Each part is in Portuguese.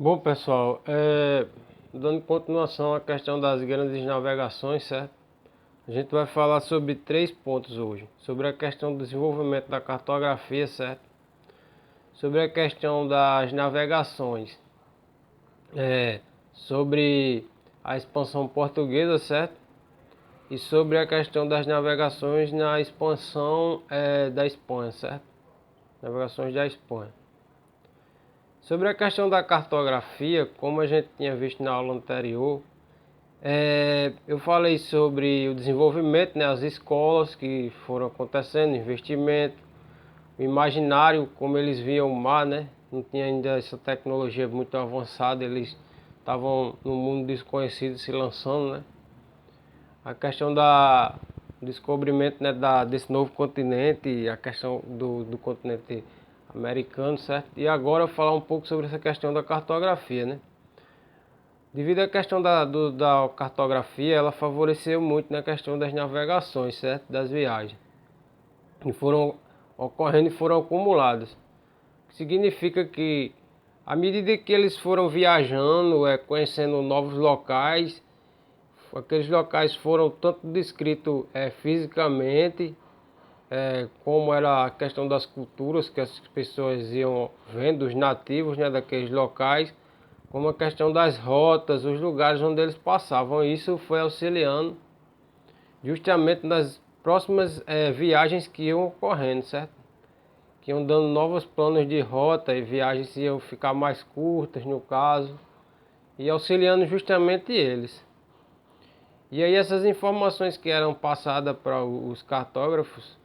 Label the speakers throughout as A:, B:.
A: Bom, pessoal, dando continuação à questão das grandes navegações, certo? A gente vai falar sobre três pontos hoje. Sobre a questão do desenvolvimento da cartografia, certo? Sobre a questão das navegações, sobre a expansão portuguesa, certo? E sobre a questão das navegações na expansão da Espanha, certo? Navegações da Espanha. Sobre a questão da cartografia, como a gente tinha visto na aula anterior, eu falei sobre o desenvolvimento, né, as escolas que foram acontecendo, investimento, o imaginário, como eles viam o mar, né? Não tinha ainda essa tecnologia muito avançada, eles estavam no mundo desconhecido se lançando, né? A questão do descobrimento, né, desse novo continente, a questão do continente americano, certo? E agora eu vou falar um pouco sobre essa questão da cartografia, né? Devido à questão da cartografia, ela favoreceu muito na questão das navegações, certo? Das viagens. E foram ocorrendo e foram acumuladas. Significa que, à medida que eles foram viajando, conhecendo novos locais, aqueles locais foram tanto descritos fisicamente, como era a questão das culturas que as pessoas iam vendo, os nativos, né, daqueles locais, como a questão das rotas, os lugares onde eles passavam. Isso foi auxiliando justamente nas próximas viagens que iam ocorrendo, certo? Que iam dando novos planos de rota e viagens iam ficar mais curtas no caso, e auxiliando justamente eles. E aí essas informações que eram passadas para os cartógrafos,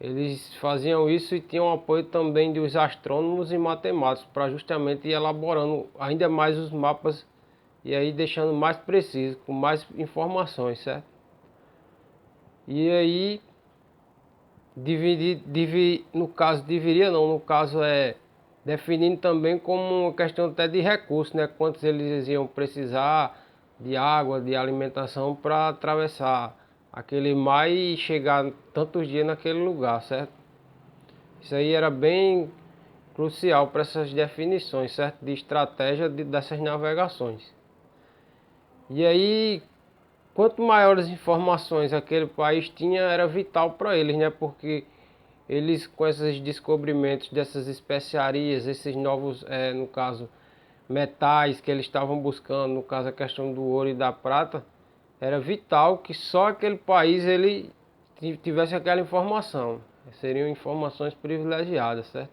A: eles faziam isso e tinham apoio também dos astrônomos e matemáticos para justamente ir elaborando ainda mais os mapas e aí deixando mais preciso, com mais informações, certo? E aí no caso dividiria não, no caso definindo também como uma questão até de recursos, né? Quantos eles iam precisar de água, de alimentação para atravessar aquele mar e chegar tantos dias naquele lugar, certo? Isso aí era bem crucial para essas definições, certo? De estratégia dessas navegações. E aí, quanto maiores informações aquele país tinha, era vital para eles, né? Porque eles, com esses descobrimentos dessas especiarias, esses novos, no caso, metais que eles estavam buscando, no caso a questão do ouro e da prata, era vital que só aquele país ele tivesse aquela informação. Seriam informações privilegiadas, certo?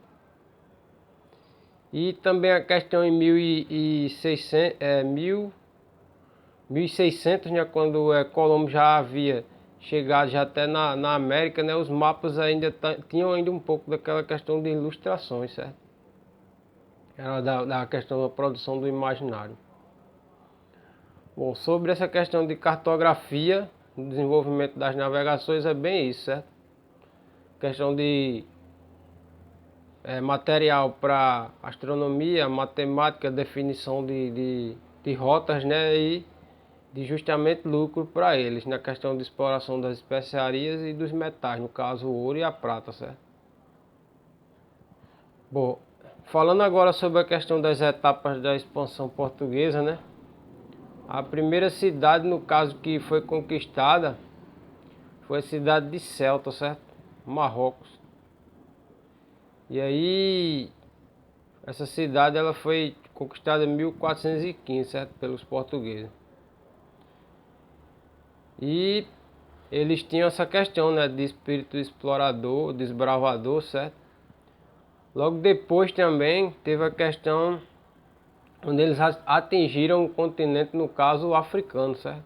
A: E também a questão em 1600, né, quando Colombo já havia chegado já até na América, né, os mapas ainda tinham ainda um pouco daquela questão de ilustrações, certo? Era da questão da produção do imaginário. Bom, sobre essa questão de cartografia, o desenvolvimento das navegações é bem isso, certo? Questão de material para astronomia, matemática, definição de rotas, né, e de justamente lucro para eles na questão de exploração das especiarias e dos metais, no caso o ouro e a prata, certo? Bom, falando agora sobre a questão das etapas da expansão portuguesa, né? A primeira cidade, no caso, que foi conquistada foi a cidade de Ceuta, certo? Marrocos. E aí, essa cidade ela foi conquistada em 1415, certo? Pelos portugueses. E eles tinham essa questão, né, de espírito explorador, desbravador, certo? Logo depois também teve a questão onde eles atingiram o continente, no caso africano, certo?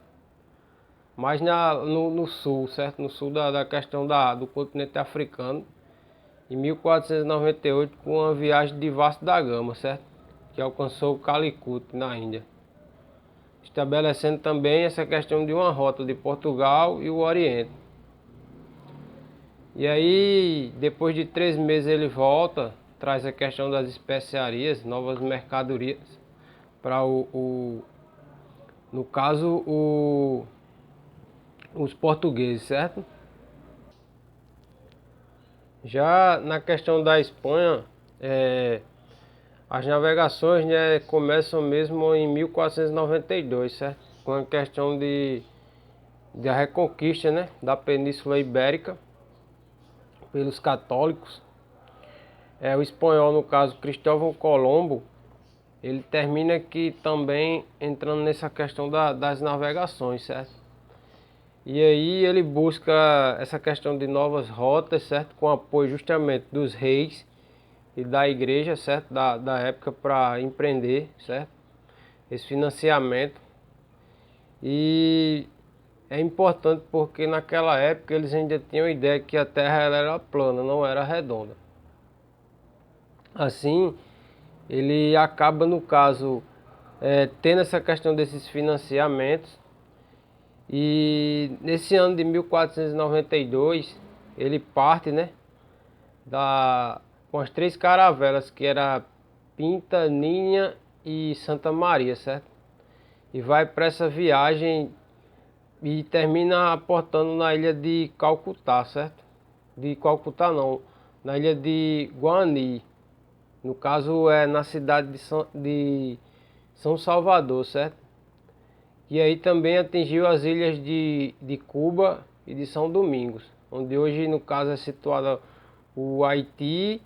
A: Mas no sul, certo? No sul da questão do continente africano, em 1498, com uma viagem de Vasco da Gama, certo? Que alcançou o Calicut, na Índia. Estabelecendo também essa questão de uma rota de Portugal e o Oriente. E aí, depois de 3 meses ele volta, traz a questão das especiarias, novas mercadorias para no caso, os portugueses, certo? Já na questão da Espanha, As navegações, né, começam mesmo em 1492, certo? Com a questão de a reconquista, né, da Península Ibérica pelos católicos. O espanhol, no caso, Cristóvão Colombo, ele termina aqui também entrando nessa questão das navegações, certo? E aí ele busca essa questão de novas rotas, certo? Com apoio justamente dos reis e da igreja, certo? Da época para empreender, certo? Esse financiamento. E é importante porque naquela época eles ainda tinham a ideia que a Terra ela era plana, não era redonda. Assim, ele acaba no caso tendo essa questão desses financiamentos. E nesse ano de 1492 ele parte, né, com as três caravelas que era Pinta, Ninha e Santa Maria, certo? E vai para essa viagem e termina aportando na ilha de Calcutá, certo? De Calcutá não, na ilha de Guani. No caso é na cidade de São Salvador, certo? E aí também atingiu as ilhas de Cuba e de São Domingos, onde hoje no caso é situada o Haiti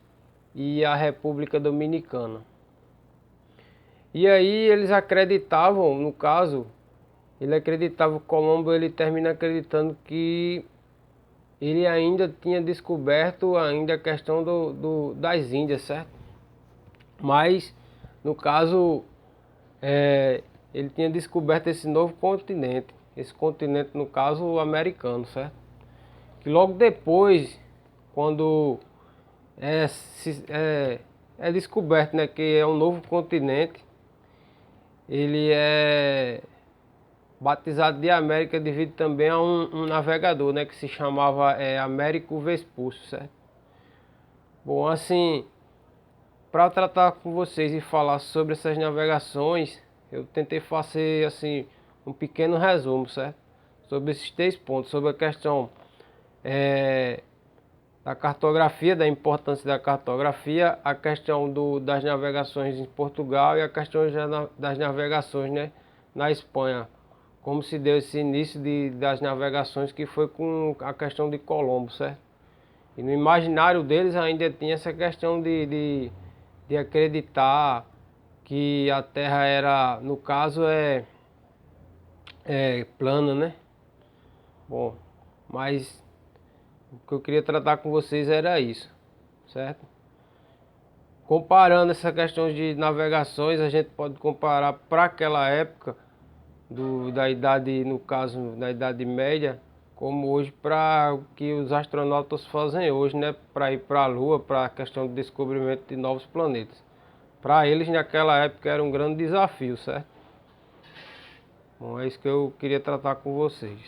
A: e a República Dominicana. E aí eles acreditavam, no caso, ele acreditava, Colombo ele termina acreditando que ele ainda tinha descoberto ainda a questão das Índias, certo? Mas, no caso, ele tinha descoberto esse novo continente. Esse continente, no caso, o americano, certo? Que logo depois, quando é descoberto, né, que é um novo continente, ele é batizado de América devido também a um navegador, né, que se chamava Américo Vespucci, certo? Bom, assim, para tratar com vocês e falar sobre essas navegações, eu tentei fazer assim um pequeno resumo, certo? Sobre esses três pontos, sobre a questão da cartografia, da importância da cartografia, a questão das navegações em Portugal e a questão das navegações, né, na Espanha. Como se deu esse início das navegações que foi com a questão de Colombo, certo? E no imaginário deles ainda tinha essa questão de acreditar que a Terra era, no caso, plana, né? Bom, mas o que eu queria tratar com vocês era isso, certo? Comparando essa questão de navegações, a gente pode comparar para aquela época da idade, no caso, da Idade Média, como hoje para o que os astronautas fazem hoje, né? Para ir para a Lua, para a questão de descobrimento de novos planetas. Para eles naquela época era um grande desafio, certo? Bom, é isso que eu queria tratar com vocês.